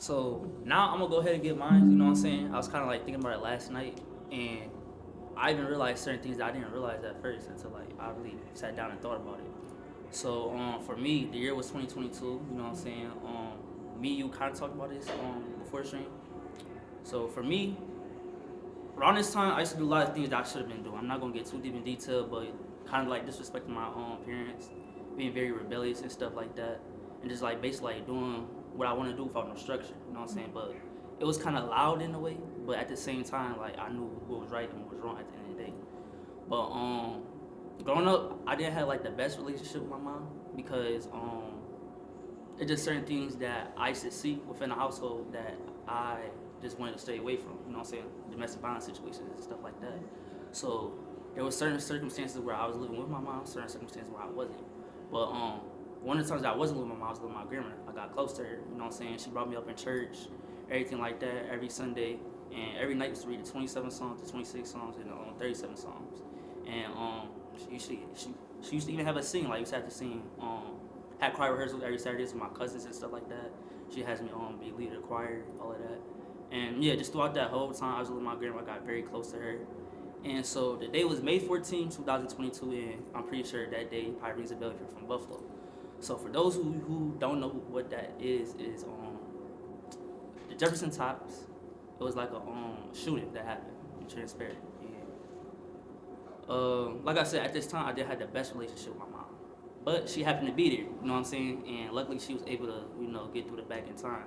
So now I'm gonna go ahead and get mine. You know what I'm saying? I was kind of like thinking about it last night, and I even realized certain things that I didn't realize at first until like I really sat down and thought about it. So for me, the year was 2022. You know what I'm saying? Me and you kind of talked about this before the stream. So for me, around this time, I used to do a lot of things that I should have been doing. I'm not gonna get too deep in detail, but kind of like disrespecting my parents, being very rebellious and stuff like that, and just like basically like doing what I want to do without no structure. You know what I'm saying? But it was kind of loud in a way, but at the same time, like I knew what was right and what was wrong at the end of the day. But growing up, I didn't have like the best relationship with my mom because it's just certain things that I used to see within the household that I just wanted to stay away from. You know what I'm saying? Domestic violence situations and stuff like that. So there was certain circumstances where I was living with my mom, certain circumstances where I wasn't. But one of the times that I wasn't living with my mom, I was living with my grandma. I got close to her. You know what I'm saying? She brought me up in church, everything like that, every Sunday, and every night used to read the 27 songs, the 26 songs, and 37 songs. And she used to even have us sing. Like we used to have to sing. Had choir rehearsals every Saturday with my cousins and stuff like that. She has me be leader of the choir, all of that. And yeah, just throughout that whole time I was with my grandma, I got very close to her. And so the day was May 14, 2022, and I'm pretty sure that day probably rings a bell if you're from Buffalo. So for those who don't know what that is the Jefferson Tops. It was like a shooting that happened in transparent. Like I said, at this time I didn't have the best relationship with my mom, but she happened to be there. You know what I'm saying? And luckily she was able to get through the back in time.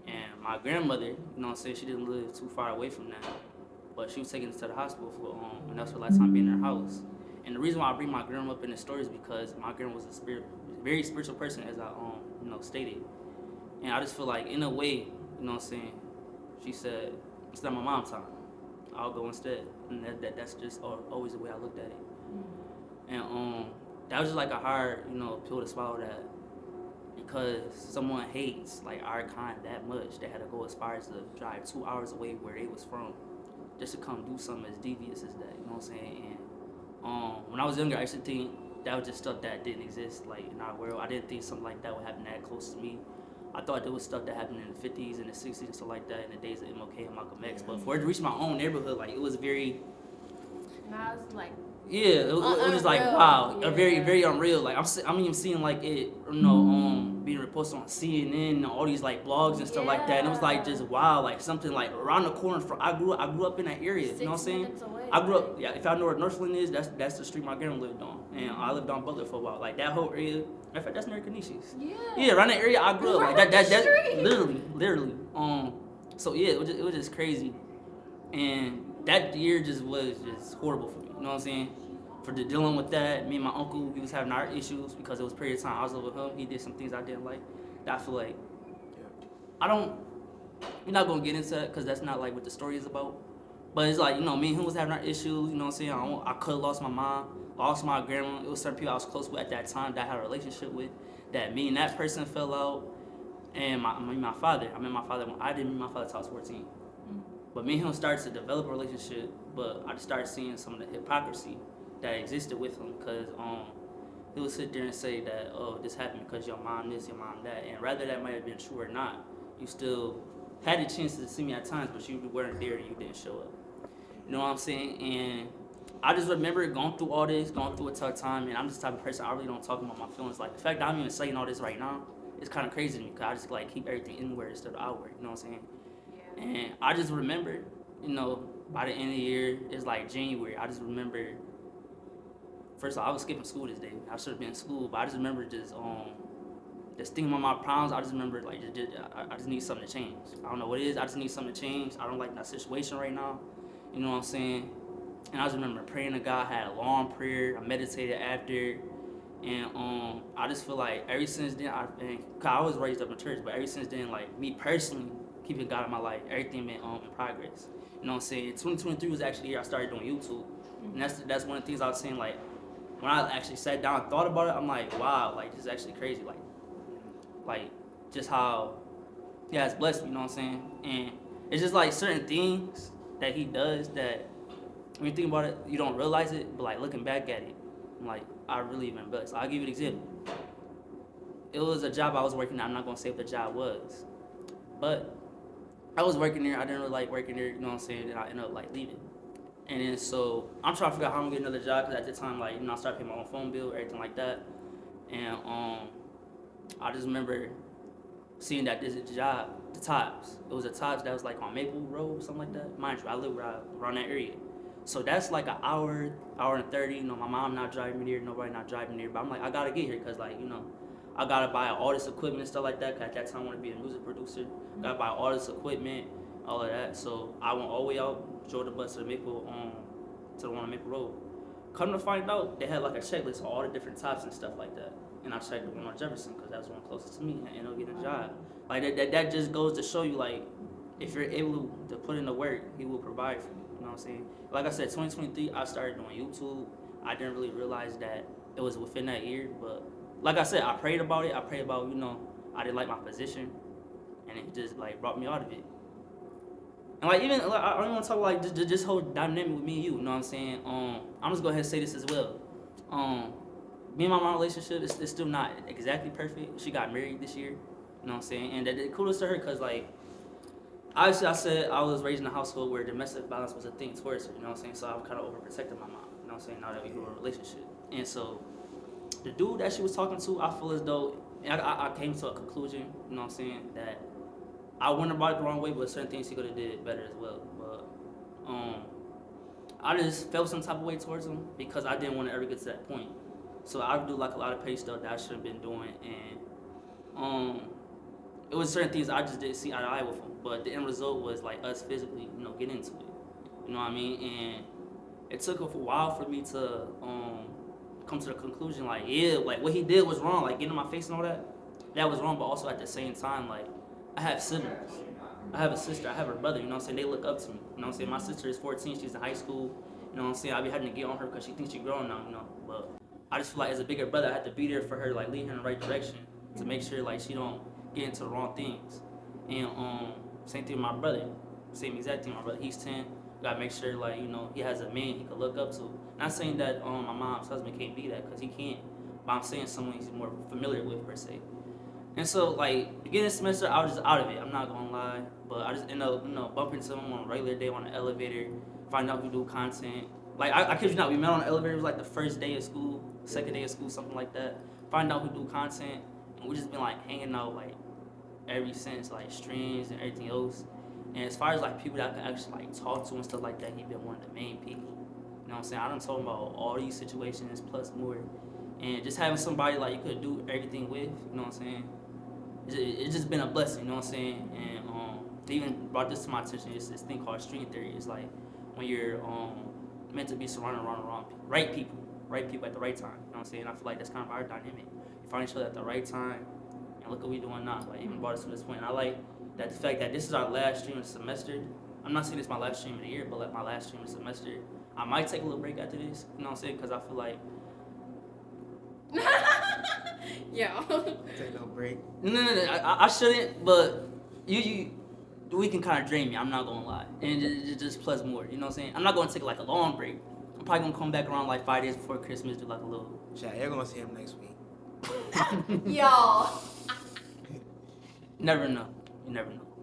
And my grandmother, you know what I'm saying, she didn't live too far away from that, but she was taken to the hospital for and that's her last time being in her house. And the reason why I bring my grandma up in the story is because my grandma was a very spiritual person, as I stated. And I just feel like in a way, you know what I'm saying, she said, it's not my mom's time, I'll go instead. And that's just always the way I looked at it. And that was just like a hard, pill to swallow, that because someone hates like our kind that much, they had to go as far as to drive 2 hours away where they was from just to come do something as devious as that. You know what I'm saying? And when I was younger, I used to think that was just stuff that didn't exist like in our world. I didn't think something like that would happen that close to me. I thought there was stuff that happened in the 50s and the 60s and stuff like that in the days of MLK and Malcolm X. But for it to reach my own neighborhood, like it was very. Now it's like. Yeah, it was just like wow, yeah. Very very unreal. Like I'm even seeing like it, being reposted on CNN and all these like blogs and stuff like that. And it was like just wow, like something like around the corner from. I grew up in that area. You know what I'm saying? Away, I grew up. Yeah, if y'all know where Northland is, that's the street my grandma lived on, and I lived on Butler for a while. Like that whole area. In fact, that's Mary Canisius. Yeah, around that area I grew up. Like that's literally. So yeah, it was just crazy, and that year just was just horrible for me. You know what I'm saying? For dealing with that, me and my uncle, we was having our issues because it was a period of time I was living with him. He did some things I didn't like. That I feel like we're not gonna get into that because that's not like what the story is about. But it's like, me and him was having our issues. You know what I'm saying? I could have lost my mom, lost my grandma. It was certain people I was close with at that time that I had a relationship with. That me and that person fell out. And my father. I met my father when I didn't meet my father until I was 14. But me and him started to develop a relationship. But I just started seeing some of the hypocrisy that existed with him, because he would sit there and say that, oh, this happened because your mom this, your mom that, and rather that might have been true or not, you still had a chance to see me at times, but you weren't there and you didn't show up. You know what I'm saying? And I just remember going through all this, going through a tough time, and I'm just the type of person, I really don't talk about my feelings. Like, the fact that I'm even saying all this right now, it's kind of crazy to me, because I just like keep everything inward instead of outward, you know what I'm saying? Yeah. And I just remember, by the end of the year, it's like January, I just remember. First of all, I was skipping school this day. I should have been in school, but I just remember just thinking about my problems. I just remember like I just need something to change. I don't know what it is. I just need something to change. I don't like that situation right now. You know what I'm saying? And I just remember praying to God. I had a long prayer. I meditated after, and I just feel like ever since then, I was raised up in church, but ever since then, like me personally keeping God in my life, everything been in progress. You know what I'm saying? 2023 was actually the year I started doing YouTube, and that's one of the things I was saying like. When I actually sat down and thought about it, I'm like, wow, like this is actually crazy. Like just how he has blessed me, you know what I'm saying? And it's just like certain things that he does that when you think about it, you don't realize it, but like looking back at it, I'm like, I really been blessed. I'll give you an example. It was a job I was working at. I'm not gonna say what the job was, But I was working there. I didn't really like working there. You know what I'm saying? And I ended up like leaving. And then so I'm trying to figure out how I'm gonna get another job because at the time, like, I started paying my own phone bill, everything like that. And I just remember seeing that there's a job, the Tops. It was a Tops that was like on Maple Road or something like that. Mind you, I live around that area. So that's like an hour and 30. My mom not driving me there, nobody not driving there. But I'm like, I gotta get here because, like, I gotta buy all this equipment and stuff like that. Cause at that time I want to be a music producer. Gotta buy all this equipment, all of that. So I went all the way out, drove the bus to the to the one on Maple Road. Come to find out, they had like a checklist of all the different Tops and stuff like that. And I checked the one on Jefferson because that was the one closest to me, and I ended up getting a job. Like that just goes to show you, like, if you're able to put in the work, he will provide for you. You know what I'm saying? Like I said, 2023, I started doing YouTube. I didn't really realize that it was within that year, but like I said, I prayed about it. I prayed about, I didn't like my position, and it just like brought me out of it. And like even like, I don't even want to talk about like this whole dynamic with me and you. You know what I'm saying? I'm just go ahead and say this as well. Me and my mom relationship is still not exactly perfect. She got married this year. You know what I'm saying? And that kudos to her because, like, obviously I said I was raised in a household where domestic violence was a thing towards her. You know what I'm saying? So I kind of overprotected my mom. You know what I'm saying? Now that we grew in a relationship. And so the dude that she was talking to, I feel as though I came to a conclusion, you know what I'm saying, that I went about it the wrong way, but certain things he could have did better as well. But I just felt some type of way towards him because I didn't want to ever get to that point. So I would do like a lot of petty stuff that I should have been doing, and it was certain things I just didn't see eye to eye with him. But the end result was like us physically, getting into it. You know what I mean? And it took a while for me to come to the conclusion, like, yeah, like what he did was wrong, like getting in my face and all that. That was wrong, but also at the same time, like, I have siblings. I have a sister, I have a brother, you know what I'm saying? They look up to me. You know what I'm saying? My sister is 14, she's in high school. You know what I'm saying? I be having to get on her because she thinks she's growing now, But I just feel like as a bigger brother, I had to be there for her, like lead her in the right direction to make sure like she don't get into the wrong things. And same thing with my brother. Same exact thing. My brother, he's 10. Gotta make sure like, he has a man he can look up to. Not saying that my mom's husband can't be that, because he can't. But I'm saying someone he's more familiar with per se. And so like beginning of semester, I was just out of it. I'm not gonna lie. But I just end up, bumping into him on a regular day on the elevator, find out we do content. Like I kid you not, we met on the elevator. It was like the first day of school, second day of school, something like that. Find out who do content, and we just been like hanging out like ever since, like streams and everything else. And as far as like people that I could actually like talk to and stuff like that, he been one of the main people. You know what I'm saying? I done told him about all these situations plus more, and just having somebody like you could do everything with. You know what I'm saying? It's just been a blessing. You know what I'm saying? And they even brought this to my attention. It's this thing called string theory. It's like when you're meant to be surrounded around the right people at the right time. You know what I'm saying? I feel like that's kind of our dynamic. You find each other at the right time, and look what we're doing now. Like even brought us to this point. And I like that the fact that this is our last stream of the semester. I'm not saying it's my last stream of the year, but like my last stream of the semester. I might take a little break after this. You know what I'm saying? Because I feel like. Yeah. Take no break. No. I shouldn't, but we can kind of drain me. I'm not gonna lie, and it just plus more. You know what I'm saying? I'm not gonna take like a long break. I'm probably gonna come back around like 5 days before Christmas, do like a little. Chat, you're gonna see him next week. Yo. You never know.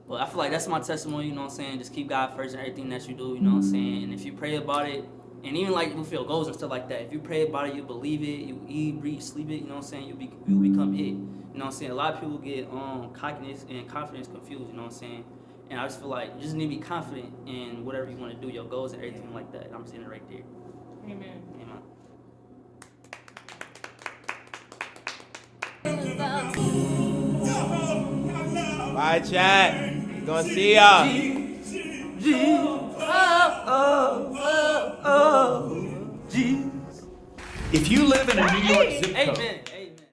But I feel like that's my testimony. You know what I'm saying? Just keep God first in everything that you do. You know what I'm saying? And if you pray about it, and even like with your goals and stuff like that, if you pray about it, you believe it, you eat, breathe, sleep it. You know what I'm saying? You become it. You know what I'm saying? A lot of people get cockiness and confidence confused. You know what I'm saying? And I just feel like you just need to be confident in whatever you want to do, your goals and everything like that. I'm saying it right there. Amen. Bye, chat. Gonna see y'all. If you live in a New York zip code, Amen.